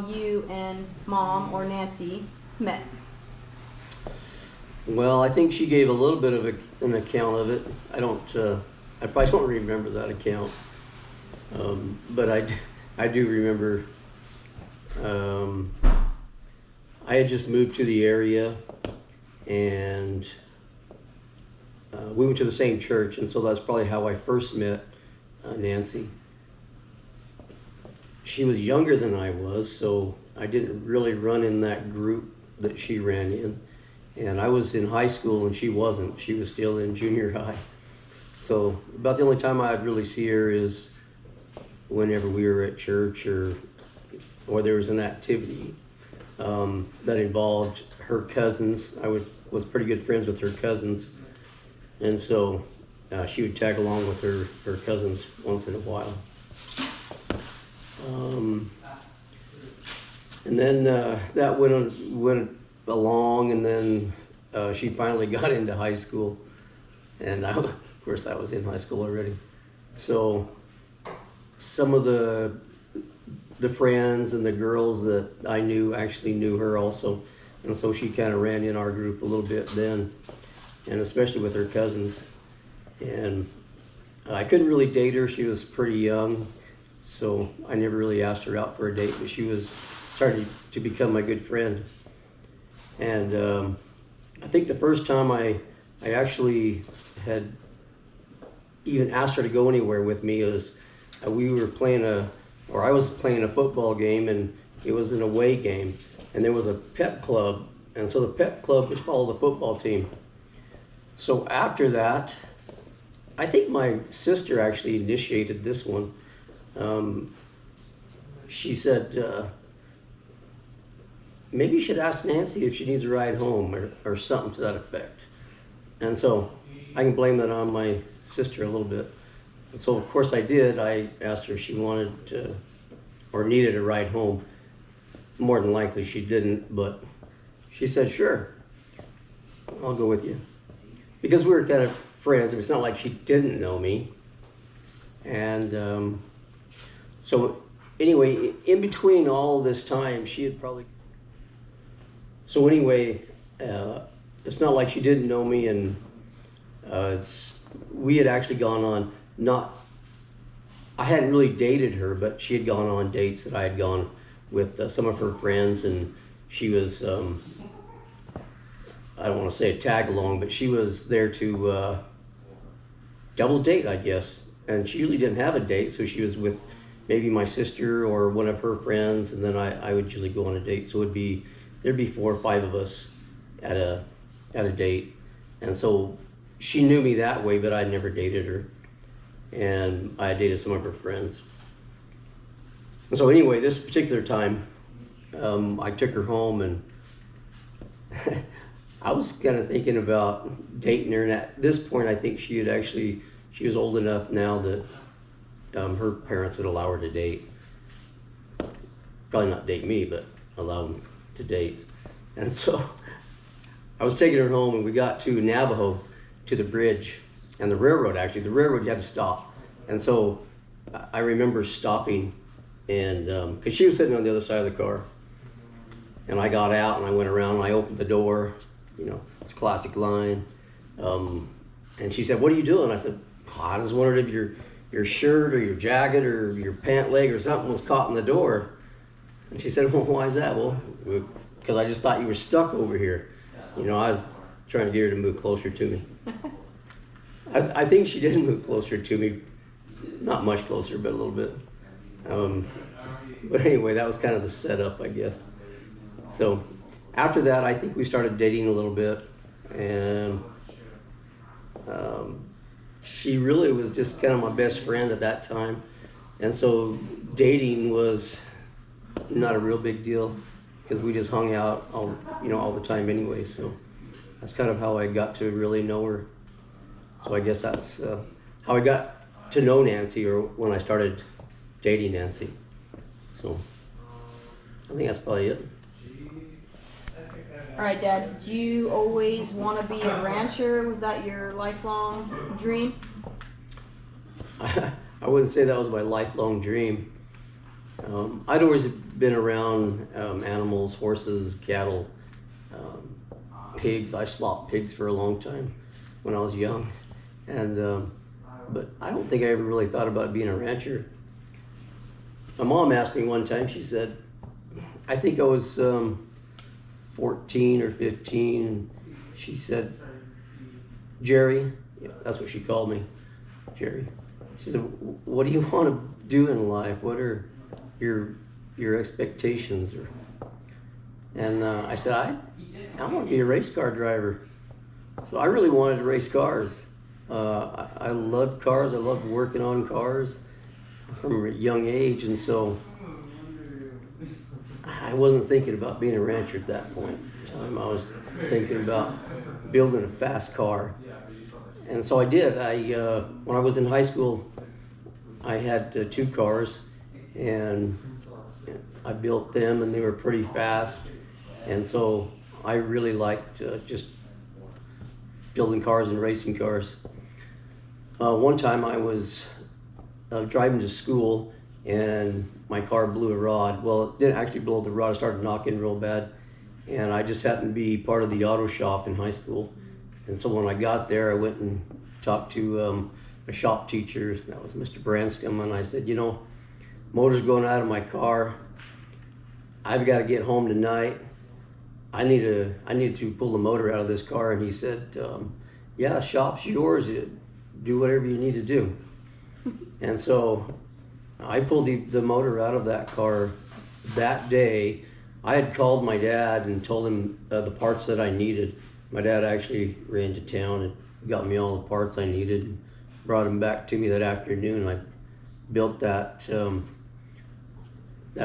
how you and Mom or Nancy met. Well, I think she gave a little bit of an account of it. I probably don't remember that account, but I do remember. I had just moved to the area, and we went to the same church, and so that's probably how I first met Nancy. She was younger than I was, so I didn't really run in that group that she ran in. And I was in high school and she wasn't. She was still in junior high. So about the only time I'd really see her is whenever we were at church or there was an activity that involved her cousins. I was pretty good friends with her cousins. And so she would tag along with her cousins once in a while. And then that went along, and then she finally got into high school, and of course I was in high school already. So some of the friends and the girls that I knew actually knew her also, and so she kind of ran in our group a little bit then, and especially with her cousins. And I couldn't really date her. She was pretty young, so I never really asked her out for a date, but she was starting to become my good friend. And I think the first time I actually had even asked her to go anywhere with me was we were playing I was playing a football game, and it was an away game, and there was a pep club, and so the pep club would follow the football team. So after that, I think my sister actually initiated this one. She said, maybe you should ask Nancy if she needs a ride home or something to that effect. And so I can blame that on my sister a little bit. And so of course I did. I asked her if she wanted to or needed a ride home. More than likely she didn't, but she said, sure, I'll go with you. Because we were kind of friends. It's not like she didn't know me. And so anyway, in between all this time, she had probably... So anyway, it's not like she didn't know me, and we had actually gone on, I hadn't really dated her, but she had gone on dates that I had gone with some of her friends, and she was, I don't want to say a tag along, but she was there to double date, I guess. And she usually didn't have a date, so she was with maybe my sister or one of her friends, and then I would usually go on a date. So there'd be 4 or 5 of us at a date. And so she knew me that way, but I'd never dated her. And I dated some of her friends. And so anyway, this particular time, I took her home, and I was kind of thinking about dating her. And at this point, I think she was old enough now that her parents would allow her to date. Probably not date me, but allow them to date. And so I was taking her home, and we got to Navajo, to the bridge, and the railroad you had to stop. And so I remember stopping, and because she was sitting on the other side of the car, and I got out and I went around and I opened the door, it's a classic line. And she said, "What are you doing?" I said, "I just wondered if your shirt or your jacket or your pant leg or something was caught in the door." And she said, "Well, why is that?" "Well, because I just thought you were stuck over here." I was trying to get her to move closer to me. I think she did move closer to me. Not much closer, but a little bit. But anyway, that was kind of the setup, I guess. So after that, I think we started dating a little bit. And she really was just kind of my best friend at that time. And so dating was not a real big deal, because we just hung out all the time anyway. So that's kind of how I got to really know her. So I guess that's how I got to know Nancy, or when I started dating Nancy. So I think that's probably it. All right, Dad, did you always want to be a rancher? Was that your lifelong dream? I wouldn't say that was my lifelong dream. I'd always been around animals, horses, cattle, pigs. I slopped pigs for a long time when I was young, and but I don't think I ever really thought about being a rancher. My mom asked me one time. She said, I think I was 14 or 15. And she said, Jerry, yeah, that's what she called me, Jerry. She said, what do you want to do in life? What are your expectations? And I said, I want to be a race car driver. So I really wanted to race cars. I loved cars. I loved working on cars from a young age, and so I wasn't thinking about being a rancher at that point in time. I was thinking about building a fast car. And so I did. When I was in high school, I had 2 cars, and I built them, and they were pretty fast. And so I really liked just building cars and racing cars. One time I was driving to school, and my car blew a rod. Well, it didn't actually blow the rod. It started knocking real bad. And I just happened to be part of the auto shop in high school. And so when I got there, I went and talked to a shop teacher. That was Mr. Branscombe. And I said, motor's going out of my car. I've got to get home tonight. I need to pull the motor out of this car. And he said, yeah, the shop's yours. Do whatever you need to do. And so I pulled the motor out of that car that day. I had called my dad and told him the parts that I needed. My dad actually ran to town and got me all the parts I needed and brought them back to me that afternoon. I built that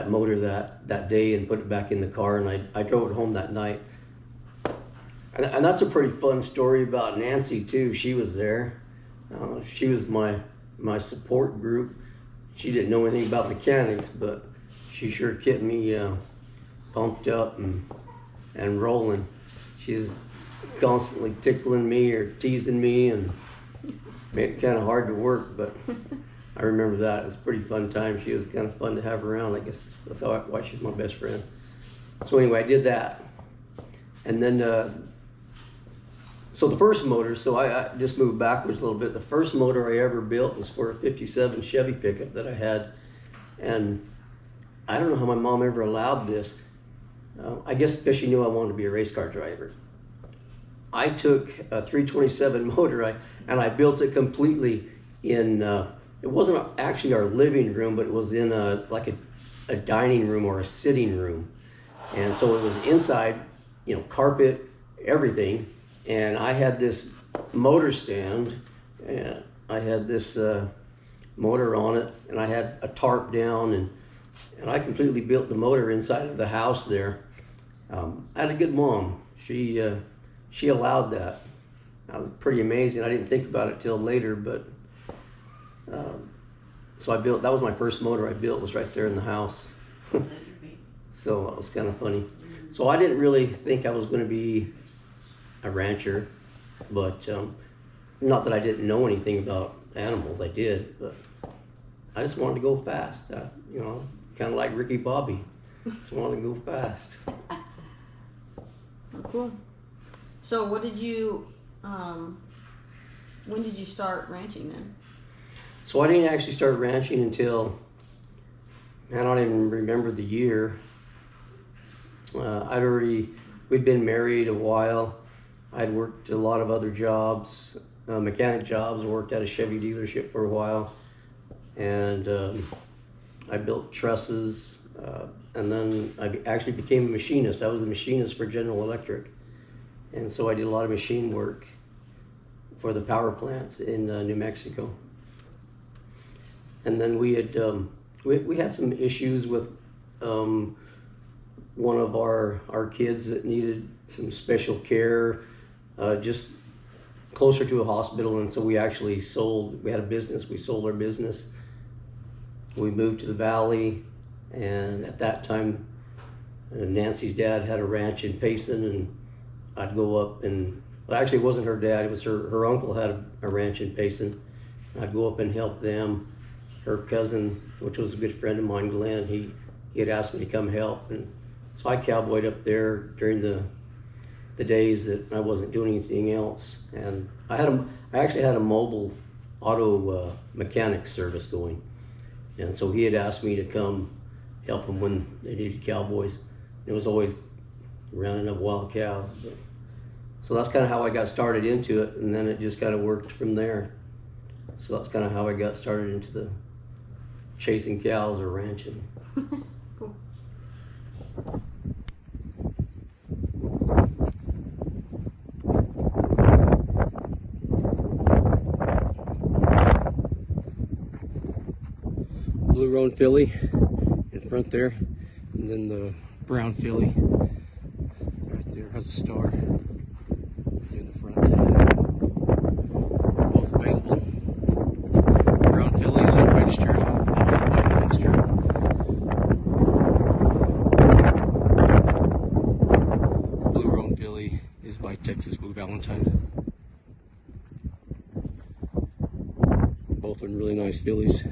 motor that day and put it back in the car, and I drove it home that night. And that's a pretty fun story about Nancy too. She was there. She was my support group. She didn't know anything about mechanics, but she sure kept me pumped up and rolling. She's constantly tickling me or teasing me and made it kind of hard to work, but I remember that. It was a pretty fun time. She was kind of fun to have around. I guess that's why she's my best friend. So anyway, I did that. And then, so the first motor, so I just moved backwards a little bit. The first motor I ever built was for a 57 Chevy pickup that I had. And I don't know how my mom ever allowed this. I guess because she knew I wanted to be a race car driver. I took a 327 motor and I built it completely in, it wasn't actually our living room, but it was in like a dining room or a sitting room. And so it was inside, carpet, everything. And I had this motor stand, and I had this motor on it, and I had a tarp down, and I completely built the motor inside of the house there. I had a good mom. She allowed that. That was pretty amazing. I didn't think about it till later, but so I built. That was my first motor I built. Was right there in the house. So that was kind of funny. So I didn't really think I was going to be a rancher, but not that I didn't know anything about animals. I did, but I just wanted to go fast. Kind of like Ricky Bobby. Just wanted to go fast. Oh, cool. So what did you, when did you start ranching then? So I didn't actually start ranching until, I don't even remember the year. We'd been married a while. I'd worked a lot of other jobs, mechanic jobs, worked at a Chevy dealership for a while. And I built trusses, and then I actually became a machinist. I was a machinist for General Electric. And so I did a lot of machine work for the power plants in New Mexico. And then we had some issues with one of our kids that needed some special care, just closer to a hospital. And so we actually we had a business, we sold our business. We moved to the valley, and at that time, Nancy's dad had a ranch in Payson, and I'd go up and, well, actually it wasn't her dad, it was her uncle had a ranch in Payson. I'd go up and help them. her cousin, which was a good friend of mine, Glenn, he had asked me to come help, and so I cowboyed up there during the days that I wasn't doing anything else. And I actually had a mobile auto mechanic service going, and so he had asked me to come help him when they needed cowboys. It was always rounding up wild cows, but so that's kind of how I got started into it, and then it just kind of worked from there. So that's kind of how I got started into the chasing cows or ranching. Cool. Blue roan filly in front there, and then the brown filly right there has a star in the front. Both available. Brown fillies unregistered, both by Munster. Blue roan filly is by Texas Blue Valentine. Both are really nice fillies.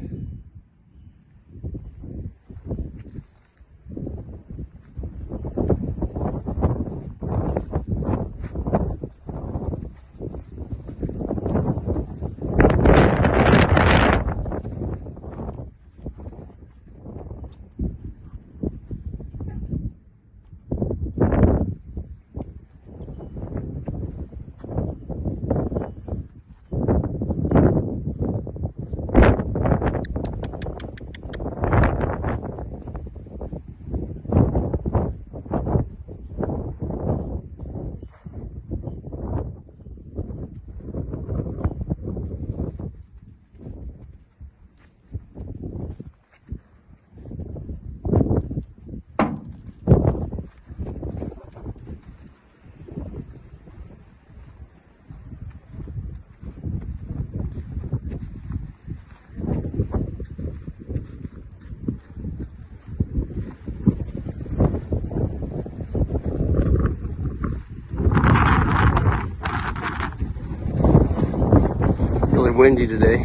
Really windy today.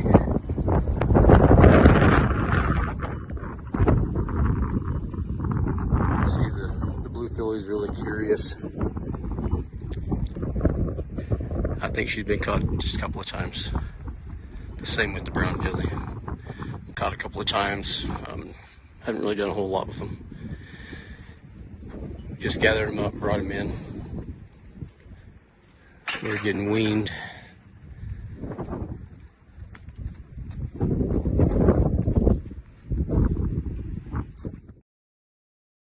See the blue filly's really curious. I think she's been caught just a couple of times. The same with the brown filly. Caught a couple of times. Haven't really done a whole lot with them. Just gathered them up, brought them in. We're getting weaned.